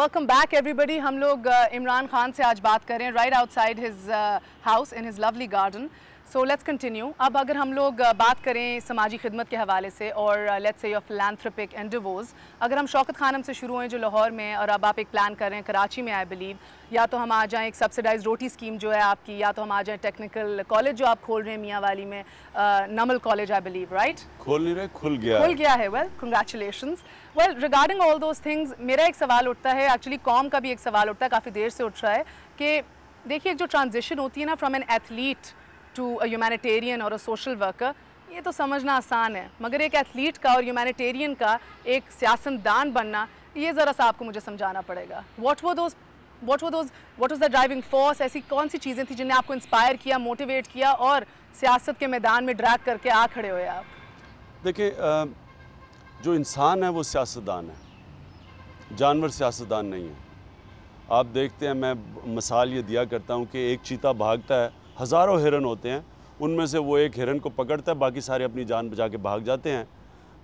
Welcome back everybody. हम लोग इमरान खान से आज बात कर रहे हैं right outside his house in his lovely garden. So let's continue. अब अगर हम लोग बात करें समाजी खिदमत के हवाले से और let's say your philanthropic endeavours, अगर हम शौकत खानम से शुरू हैं जो लाहौर में, और अब आप एक प्लान कर रहे हैं कराची में आई बिलीव, या तो हम आ जाएं एक सब्सिडाइज रोटी स्कीम जो है आपकी, या तो हम आ जाएं टेक्निकल कॉलेज जो आप खोल रहे हैं मियाँ वाली में, नमल कॉलेज आई बिलीव, राइट? खोल नहीं रहे, खुल गया है। Well congratulations. Well regarding all those things, मेरा एक सवाल उठता है, एक्चुअली कॉम का भी एक सवाल उठता है, काफ़ी देर से उठ रहा है कि देखिए जो ट्रांजिशन होती है ना from an athlete to a humanitarian और अ सोशल वर्कर, ये तो समझना आसान है, मगर एक एथलीट का और ह्यूमैनिटेरियन का एक सियासतदान बनना, ये ज़रा सा आपको मुझे समझाना पड़ेगा। What was the driving force? ऐसी कौन सी चीज़ें थी जिन्हें आपको इंस्पायर किया, मोटिवेट किया और सियासत के मैदान में ड्रैग करके आ खड़े हुए आप? देखिए, जो इंसान है वो सियासतदान है, जानवर सियासतदान नहीं है। आप देखते हैं, मैं मिसाल ये दिया करता हूँ कि एक चीता भागता है, हज़ारों हिरन होते हैं, उनमें से वो एक हिरन को पकड़ता है, बाकी सारे अपनी जान बचा के भाग जाते हैं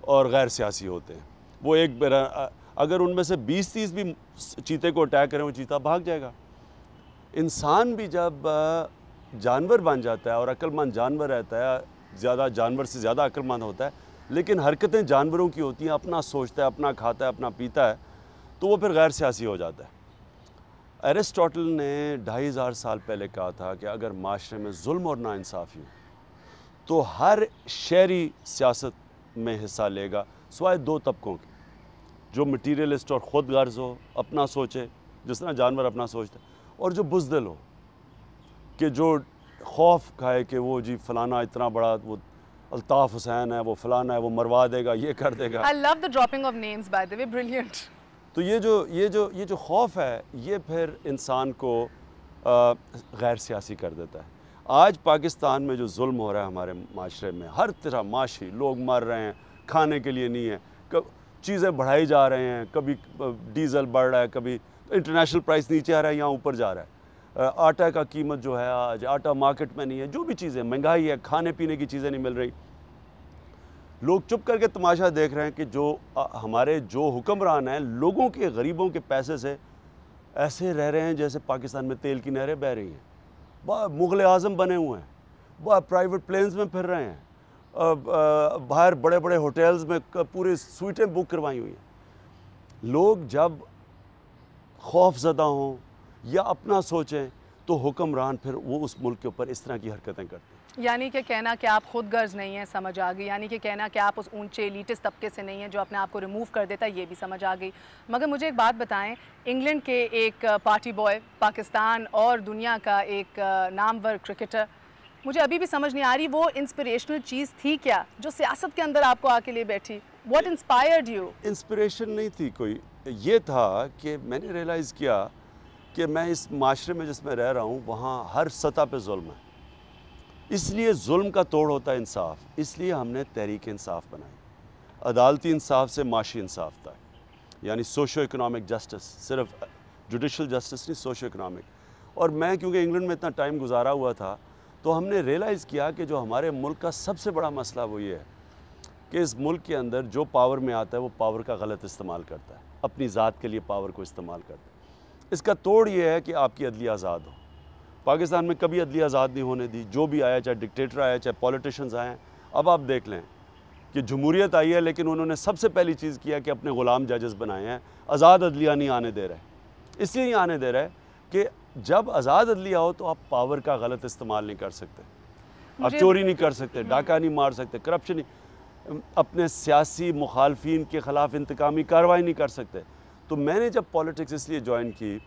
और गैर सियासी होते हैं। वो एक अगर उनमें से 20-30 भी चीते को अटैक करें, वो चीता भाग जाएगा। इंसान भी जब जानवर बन जाता है और अक्लमंद जानवर रहता है, ज़्यादा जानवर से ज़्यादा अक्लमंद होता है, लेकिन हरकतें जानवरों की होती हैं, अपना सोचता है, अपना खाता है, अपना पीता है, तो वो फिर गैर सियासी हो जाता है। एरिस्टोटल ने 2500 साल पहले कहा था कि अगर माशरे में जुल्म और नाइंसाफ़ी हो तो हर शहरी सियासत में हिस्सा लेगा सिवाय 2 तबकों के, जो मटीरियलिस्ट और ख़ुद गर्ज हो, अपना सोचे जिस तरह जानवर अपना सोचता है, और जो बुज़दिल हो कि जो खौफ खाए कि वो जी फ़लाना इतना बड़ा वो अल्ताफ़ हुसैन है, वो फ़लाना है, वो मरवा देगा, ये कर देगा। I love the dropping of names by the way, brilliant। तो ये जो खौफ है, ये फिर इंसान को गैर सियासी कर देता है। आज पाकिस्तान में जो जुल्म हो रहा है हमारे माशरे में, हर तरह माशी, लोग मर रहे हैं, खाने के लिए नहीं है, चीज़ें बढ़ाई जा रहे हैं, कभी डीज़ल बढ़ रहा है, कभी इंटरनेशनल प्राइस नीचे आ रहा है, यहाँ ऊपर जा रहा है। आटा का कीमत जो है, आज आटा मार्केट में नहीं है, जो भी चीज़ें, महंगाई है, खाने पीने की चीज़ें नहीं मिल रही। लोग चुप करके तमाशा देख रहे हैं कि जो हमारे जो हुक्मरान हैं, लोगों के, गरीबों के पैसे से ऐसे रह रहे हैं जैसे पाकिस्तान में तेल की नहरें बह रही हैं। मुग़ल आज़म बने हुए हैं, प्राइवेट प्लेन्स में फिर रहे हैं, बाहर बड़े बड़े होटल्स में पूरी स्वीटें बुक करवाई हुई हैं। लोग जब खौफज़दा हों या अपना सोचें तो हुक्मरान फिर वो उस मुल्क के ऊपर इस तरह की हरकतें करते हैं। यानी कि कहना कि आप खुद गर्ज नहीं हैं, समझ आ गई। यानी कि कहना कि आप उस ऊंचे एलिटिस्ट तबके से नहीं हैं जो अपने आप को रिमूव कर देता है, ये भी समझ आ गई। मगर मुझे एक बात बताएं, इंग्लैंड के एक पार्टी बॉय, पाकिस्तान और दुनिया का एक नामवर क्रिकेटर, मुझे अभी भी समझ नहीं आ रही वो इंस्पिरेशनल चीज़ थी क्या जो सियासत के अंदर आपको आके ले बैठी? What inspired you? इंस्पिरेशन नहीं थी कोई, ये था कि मैंने रियलाइज़ किया कि मैं इस माशरे में जिसमें रह रहा हूँ, वहाँ हर सतह पे जुल्म है। इसलिए जुल्म का तोड़ होता है इंसाफ, इसलिए हमने तहरीक इंसाफ बनाई। अदालती इंसाफ से माशी इंसाफ था, यानी सोशो इकोनॉमिक जस्टिस, सिर्फ जुडिशल जस्टिस नहीं, सोशो इकोनॉमिक। और मैं क्योंकि इंग्लैंड में इतना टाइम गुजारा हुआ था, तो हमने रियलाइज़ किया कि जो हमारे मुल्क का सबसे बड़ा मसला वो ये है कि इस मुल्क के अंदर जो पावर में आता है वो पावर का गलत इस्तेमाल करता है, अपनी ज़ात के लिए पावर को इस्तेमाल करता है। इसका तोड़ ये है कि आपकी अदलिया आज़ाद हो। पाकिस्तान में कभी अदलिया आज़ाद नहीं होने दी, जो भी आया, चाहे डिक्टेटर आया, चाहे पॉलिटिशियंस आए। अब आप देख लें कि जमहूरियत आई है, लेकिन उन्होंने सबसे पहली चीज़ किया कि अपने ग़ुलाम जजेस बनाए हैं। आज़ाद अदलिया नहीं आने दे रहे, इसलिए नहीं आने दे रहे कि जब आज़ाद अदलिया हो तो आप पावर का गलत इस्तेमाल नहीं कर सकते, आप चोरी नहीं कर सकते, डाका नहीं मार सकते, करप्शन नहीं, अपने सियासी मुखालफिन के ख़िलाफ़ इंतकामी कार्रवाई नहीं कर सकते। तो मैंने जब पॉलिटिक्स इसलिए ज्वाइन की,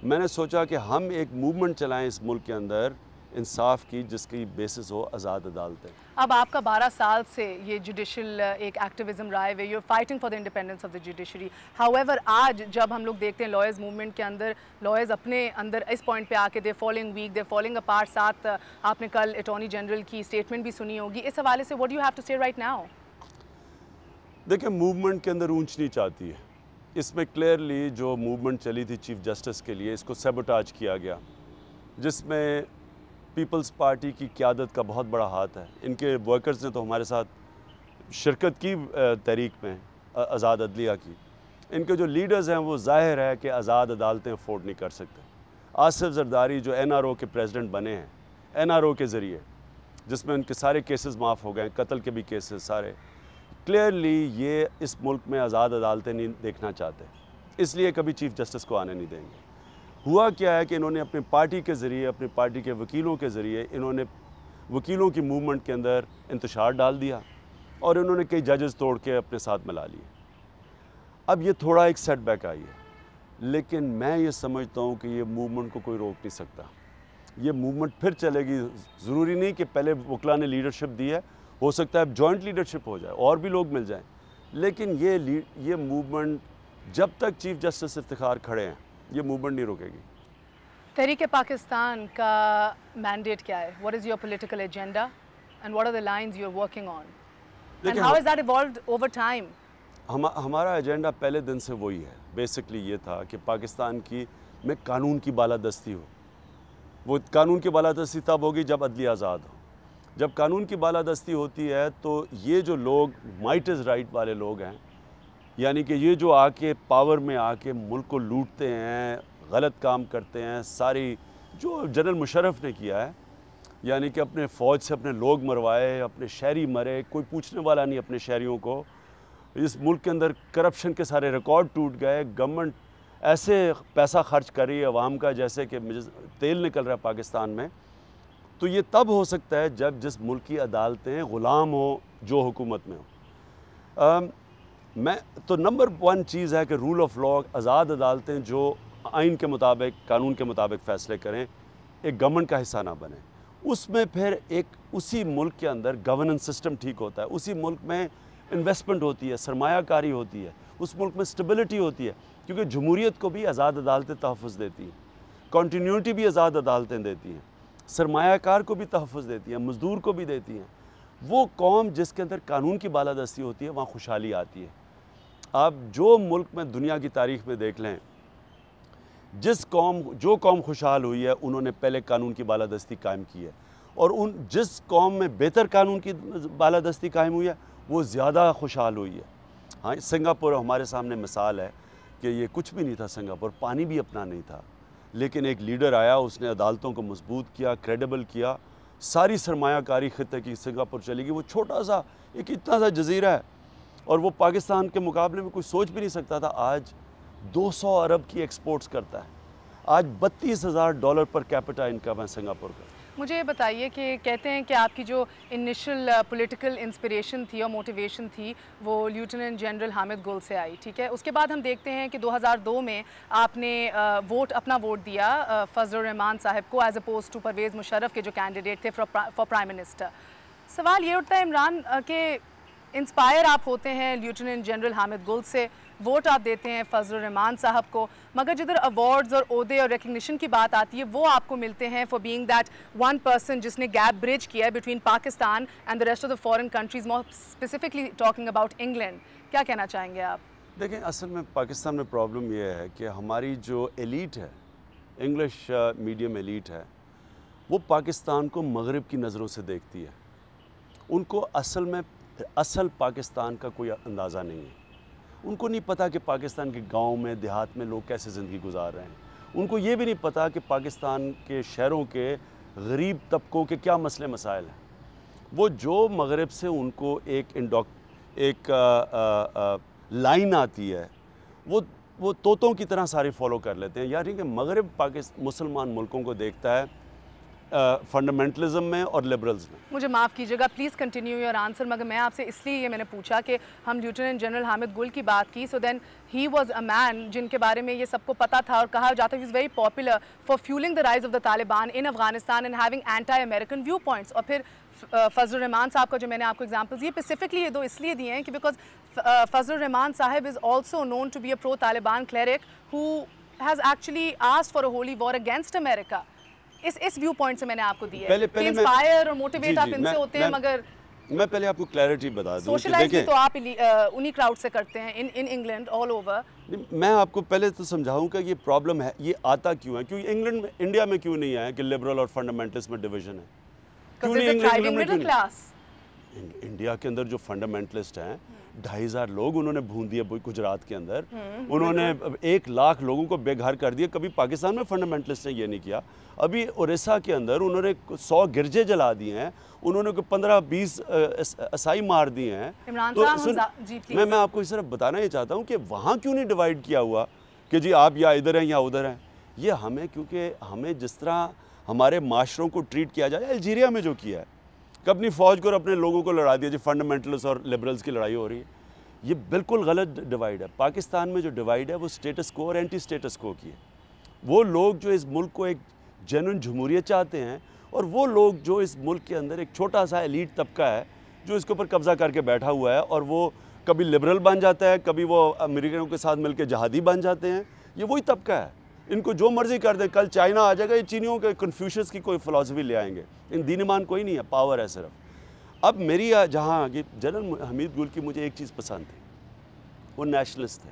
मैंने सोचा कि हम एक मूवमेंट चलाएं इस मुल्क के अंदर इंसाफ की, जिसकी बेसिस हो आज़ाद अदालतें। अब आपका 12 साल से ये जुडिशल एक एक्टिविज्म रहा है, you are fighting for the independence of the judiciary. However आज जब हम लोग देखते हैं लॉयर्स मूवमेंट के अंदर, लॉयर्स अपने अंदर इस पॉइंट पे आके दे फॉलोइंग वीक, दे फॉलोइंग अपार्ट। साथ आपने कल अटॉर्नी जनरल की स्टेटमेंट भी सुनी होगी, इस हवाले से what do you have to say right now? देखिए, मूवमेंट के अंदर ऊंच नीच आती है। इसमें क्लियरली जो मूवमेंट चली थी चीफ जस्टिस के लिए, इसको सैबोटाज किया गया, जिसमें पीपल्स पार्टी की क़यादत का बहुत बड़ा हाथ है। इनके वर्कर्स ने तो हमारे साथ शिरकत की तहरीक में आज़ाद अदलिया की, इनके जो लीडर्स हैं वो जाहिर है कि आज़ाद अदालतें अफोर्ड नहीं कर सकते। आसिफ जरदारी जो NRO के प्रेसिडेंट बने हैं, NRO के ज़रिए, जिसमें उनके सारे केसेस माफ़ हो गए, कत्ल के भी केसेस सारे, क्लियरली ये इस मुल्क में आज़ाद अदालतें नहीं देखना चाहते, इसलिए कभी चीफ़ जस्टिस को आने नहीं देंगे। हुआ क्या है कि इन्होंने अपनी पार्टी के ज़रिए, अपनी पार्टी के वकीलों के ज़रिए, इन्होंने वकीलों की मूवमेंट के अंदर इंतशार डाल दिया और इन्होंने कई जजेस तोड़ के अपने साथ मिला लिए। अब ये थोड़ा एक सेटबैक आई है, लेकिन मैं ये समझता हूँ कि ये मूवमेंट को कोई रोक नहीं सकता। ये मूवमेंट फिर चलेगी। ज़रूरी नहीं कि पहले वकला ने लीडरशिप दी है, हो सकता है जॉइंट लीडरशिप हो जाए और भी लोग मिल जाएं, लेकिन ये मूवमेंट जब तक चीफ जस्टिस इफ्तिखार खड़े हैं, ये मूवमेंट नहीं रुकेगी। तहरीक पाकिस्तान का मैंडेट क्या है? What is your political agenda and what are the lines you are working on and how has that evolved over time? हमारा एजेंडा पहले दिन से वही है। बेसिकली ये था कि पाकिस्तान में कानून की बालादस्ती हो। वो कानून की बालादस्ती तब होगी जब अदलिया आज़ाद हो। जब कानून की बालादस्ती होती है तो ये जो लोग माइट इज़ राइट वाले लोग हैं, यानी कि ये जो आके पावर में आके मुल्क को लूटते हैं, गलत काम करते हैं, सारी जो जनरल मुशर्रफ ने किया है, यानी कि अपने फ़ौज से अपने लोग मरवाए, अपने शहरी मरे, कोई पूछने वाला नहीं अपने शहरियों को। इस मुल्क के अंदर करप्शन के सारे रिकॉर्ड टूट गए। गवर्नमेंट ऐसे पैसा खर्च कर रही है अवाम का जैसे कि तेल निकल रहा है पाकिस्तान में। तो ये तब हो सकता है जब जिस मुल्क की अदालतें ग़ुलाम हो जो हुकूमत में हो। मैं तो नंबर 1 चीज़ है कि रूल ऑफ लॉ, आज़ाद अदालतें जो आइन के मुताबिक, कानून के मुताबिक फ़ैसले करें, एक गवर्नमेंट का हिस्सा ना बने। उसमें फिर एक उसी मुल्क के अंदर गवर्नेंस सिस्टम ठीक होता है, उसी मुल्क में इन्वेस्टमेंट होती है, सरमायाकारी होती है, उस मुल्क में स्टेबिलिटी होती है, क्योंकि जमहूरियत को भी आज़ाद अदालतें तहफ़्फ़ुज़ देती हैं, कॉन्टीन्यूटी भी आज़ाद अदालतें देती हैं, सरमायाकार को भी तहफ़्फ़ुज़ देती हैं, मज़दूर को भी देती हैं। वो कौम जिसके अंदर कानून की बालादस्ती होती है, वहाँ खुशहाली आती है। आप जो मुल्क में दुनिया की तारीख़ में देख लें, जो कौम खुशहाल हुई है, उन्होंने पहले कानून की बालादस्ती कायम की है, और जिस कौम में बेहतर कानून की बालादस्ती कायम हुई है, वो ज़्यादा खुशहाल हुई है। हाँ, सिंगापुर हमारे सामने मिसाल है कि ये कुछ भी नहीं था, सिंगापुर पानी भी अपना नहीं था, लेकिन एक लीडर आया, उसने अदालतों को मजबूत किया, क्रेडिबल किया, सारी सरमायाकारी खित्ते की सिंगापुर चली गई। वो छोटा सा एक इतना सा जजीरा है और वो पाकिस्तान के मुकाबले में कोई सोच भी नहीं सकता था। आज 200 अरब की एक्सपोर्ट्स करता है। आज $32,000 पर कैपिटा इनकम है सिंगापुर का। मुझे ये बताइए कि कहते हैं कि आपकी जो इनिशियल पॉलिटिकल इंस्पिरेशन थी और मोटिवेशन थी वो लेफ्टिनेंट जनरल हामिद गुल से आई, ठीक है। उसके बाद हम देखते हैं कि 2002 में आपने अपना वोट दिया फजलुर रहमान साहब को as opposed to Pervez Musharraf के जो कैंडिडेट थे फॉर प्राइम मिनिस्टर। सवाल ये उठता है इमरान कि इंस्पायर आप होते हैं लेफ्टिनेंट जनरल हामिद गुल से, वोट आप देते हैं फजलुर रहमान साहब को, मगर जिधर अवार्ड्स और ओहदे और रिकग्निशन की बात आती है वो आपको मिलते हैं for being that one person जिसने गैप ब्रिज किया है between Pakistan and the rest of the foreign countries, more specifically talking about England. क्या कहना चाहेंगे आप? देखें, असल में पाकिस्तान में प्रॉब्लम ये है कि हमारी जो एलीट है, इंग्लिश मीडियम एलीट है, वो पाकिस्तान को मगरिब की नज़रों से देखती है। उनको असल पाकिस्तान का कोई अंदाज़ा नहीं है। उनको नहीं पता कि पाकिस्तान के गांव में, देहात में लोग कैसे ज़िंदगी गुजार रहे हैं। उनको ये भी नहीं पता कि पाकिस्तान के शहरों के गरीब तबकों के क्या मसले मसाइल हैं। वो जो मगरिब से उनको एक लाइन आती है, वो तोतों की तरह सारी फॉलो कर लेते हैं। यानी कि मगरिब मुसलमान मुल्कों को देखता है फंडामेंटलिज्म में और लिबरल्स में। मुझे माफ़ कीजिएगा, प्लीज़ कंटिन्यू योर आंसर, मगर मैं आपसे इसलिए ये मैंने पूछा कि हम लेफ्टिनेंट जनरल हामिद गुल की बात की, so then he was a man जिनके बारे में ये सबको पता था और कहा जाता है he is very popular for fuelling the rise of the Taliban in Afghanistan and having anti American view points. और फिर फजलुर रहमान साहब का जो मैंने आपको एग्जाम्पल्स ये स्पेसिफिकली ये दो इसलिए दिए हैं कि बिकॉज फजलुर रहमान साहब is also known to be a pro Taliban cleric who has actually asked for a holy war against America. इस व्यू पॉइंट से मैंने आपको दिया है कि इंस्पायर और मोटिवेट आप इनसे होते हैं, मगर मैं पहले आपको क्लैरिटी बता दूं। सोशलाइज भी तो आप उन्हीं क्राउड से करते हैं इन इंग्लैंड ऑल ओवर। मैं आपको पहले तो समझाऊं कि ये प्रॉब्लम है, ये आता क्यों है, क्योंकि इंडिया में क्यों नहीं आया कि लिबरल और फंडामेंटलिस्ट में डिवीजन है। क्यों नहीं इंग्लैंड में? इंडिया के अंदर जो फंडामेंटलिस्ट हैं, 2,500 लोग उन्होंने भून दिए गुजरात के अंदर। उन्होंने 1 लाख लोगों को बेघर कर दिया। कभी पाकिस्तान में फंडामेंटलिस्ट ने ये नहीं किया। अभी उड़ीसा के अंदर उन्होंने 100 गिरजे जला दिए हैं, उन्होंने 15-20 ईसाई मार दिए हैं। मैं आपको सिर्फ बताना ही चाहता हूँ कि वहाँ क्यों नहीं डिवाइड किया हुआ कि जी आप या इधर हैं या उधर हैं। ये हमें, क्योंकि हमें जिस तरह हमारे माशरों को ट्रीट किया जाए, अल्जीरिया में जो किया है कि अपनी फ़ौज को और अपने लोगों को लड़ा दिया, जो फंडामेंटलिस्ट और लिबरल्स की लड़ाई हो रही है, ये बिल्कुल गलत डिवाइड है। पाकिस्तान में जो डिवाइड है वो स्टेटस को और एंटी स्टेटस को की है। वो लोग जो इस मुल्क को एक जेन्युइन जमहूरियत चाहते हैं, और वो लोग जो इस मुल्क के अंदर एक छोटा सा एलीट तबका है जो इसके ऊपर कब्ज़ा करके बैठा हुआ है, और वो कभी लिबरल बन जाता है, कभी वो अमेरिकनों के साथ मिलकर जहादी बन जाते हैं। ये वही तबका है, इनको जो मर्जी कर दें। कल चाइना आ जाएगा, ये चीनियों के कन्फ्यूशियस की कोई फ़िलासफ़ी ले आएंगे। इन दीन ईमान कोई नहीं है, पावर है सिर्फ। अब मेरी जहाँ जनरल हमीद गुल की मुझे एक चीज़ पसंद थी, वो नेशनलिस्ट थे,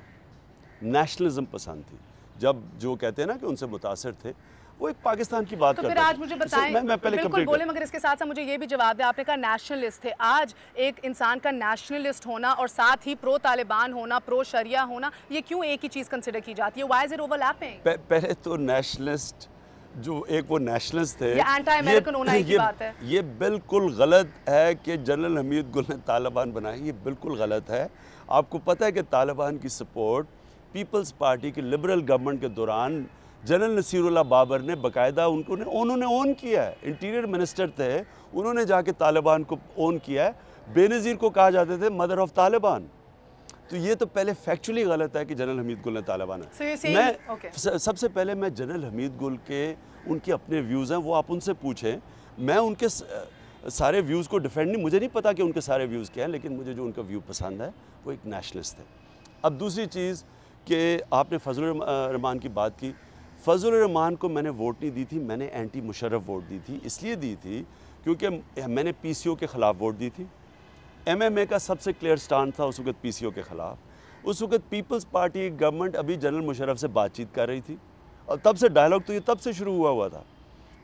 नेशनलिज्म पसंद थी। जब जो कहते हैं ना कि उनसे मुतासिर थे, वो एक पाकिस्तान की बात तो करते फिर आज मुझे बताएं, मैं पहले बिल्कुल बोले, मगर इसके साथ साथ मुझे ये भी जवाब दें। आपने कहा नेशनलिस्ट थे। आज एक इंसान का नेशनलिस्ट होना और साथ ही प्रो तालिबान होना, प्रो शरिया होना, ये क्यों एक ही चीज़ कंसिडर की जाती है? Why is it overlapping? पहले तो नेशनलिस्ट जो एक वो नेशनलिस्ट थे, ये एंटी अमेरिकन होना की बात है। ये बिल्कुल गलत है कि जनरल हमीद गुल ने तालिबान बनाई। ये बिल्कुल गलत है। आपको पता है कि तालिबान की सपोर्ट पीपल्स पार्टी की लिबरल गवर्नमेंट के दौरान जनरल नसीरुल्लाह बाबर ने बाकायदा उन्होंने ओन किया है। इंटीरियर मिनिस्टर थे, उन्होंने जाके तालिबान को ओन किया है। बेनज़ीर को कहा जाते थे मदर ऑफ तालिबान। तो ये तो पहले फैक्चुअली गलत है कि जनरल हमीद गुल ने तालिबान है। मैं सबसे पहले मैं जनरल हमीद गुल के उनके अपने व्यूज़ हैं, वो आप उनसे पूछें। मैं उनके सारे व्यूज़ को डिफेंड नहीं, मुझे नहीं पता कि उनके सारे व्यूज़ क्या हैं, लेकिन मुझे जो उनका व्यू पसंद है वो एक नेशनलिस्ट है। अब दूसरी चीज़ कि आपने फजलुर रहमान की बात की। फजलुर रहमान को मैंने वोट नहीं दी थी, मैंने एंटी मुशर्रफ वोट दी थी। इसलिए दी थी क्योंकि मैंने PCO के ख़िलाफ़ वोट दी थी। MMA का सबसे क्लियर स्टैंड था उस वक्त PCO के ख़िलाफ़। उस वक्त पीपल्स पार्टी गवर्नमेंट अभी जनरल मुशर्रफ से बातचीत कर रही थी, और तब से डायलॉग तो ये तब से शुरू हुआ था।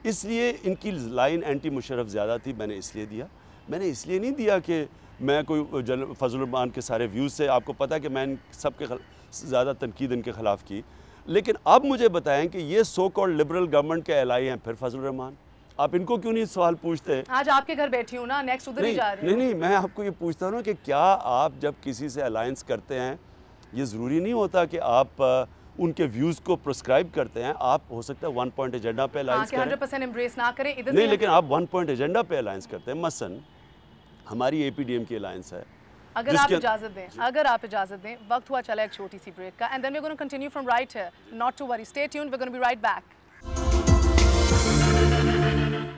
इसलिए इनकी लाइन एंटी मुशर्रफ ज़्यादा थी, मैंने इसलिए दिया। मैंने इसलिए नहीं दिया कि मैं कोई जनरल फजलुर रहमान के सारे व्यूज़ से, आपको पता है कि मैं सबके ज़्यादा तनकीद इनके ख़िलाफ़ की। लेकिन अब मुझे बताएं कि ये सो कॉल्ड लिबरल गवर्नमेंट के एलाई हैं फिर फजलुर रहमान, आप इनको क्यों नहीं सवाल पूछते? आज आपके घर बैठी हूँ ना, नेक्स्ट उधर ही जा रही हूँ। नहीं, मैं आपको ये पूछता हूँ ना कि क्या आप जब किसी से अलायंस करते हैं, ये ज़रूरी नहीं होता कि आप उनके व्यूज़ को प्रिस्क्राइब करते हैं। आप हो सकता है 1 पॉइंट एजेंडा पे अलायंस करें, 100% एम्ब्रेस ना करें इधर नहीं, लेकिन आप 1 पॉइंट एजेंडा पे अलायंस करते हैं। मसलन हमारी APDM की अलायंस है। अगर आप इजाज़त दें, वक्त हुआ चला एक छोटी सी ब्रेक का, and then we are gonna continue from right here. Not to worry, stay tuned, we are gonna be right back.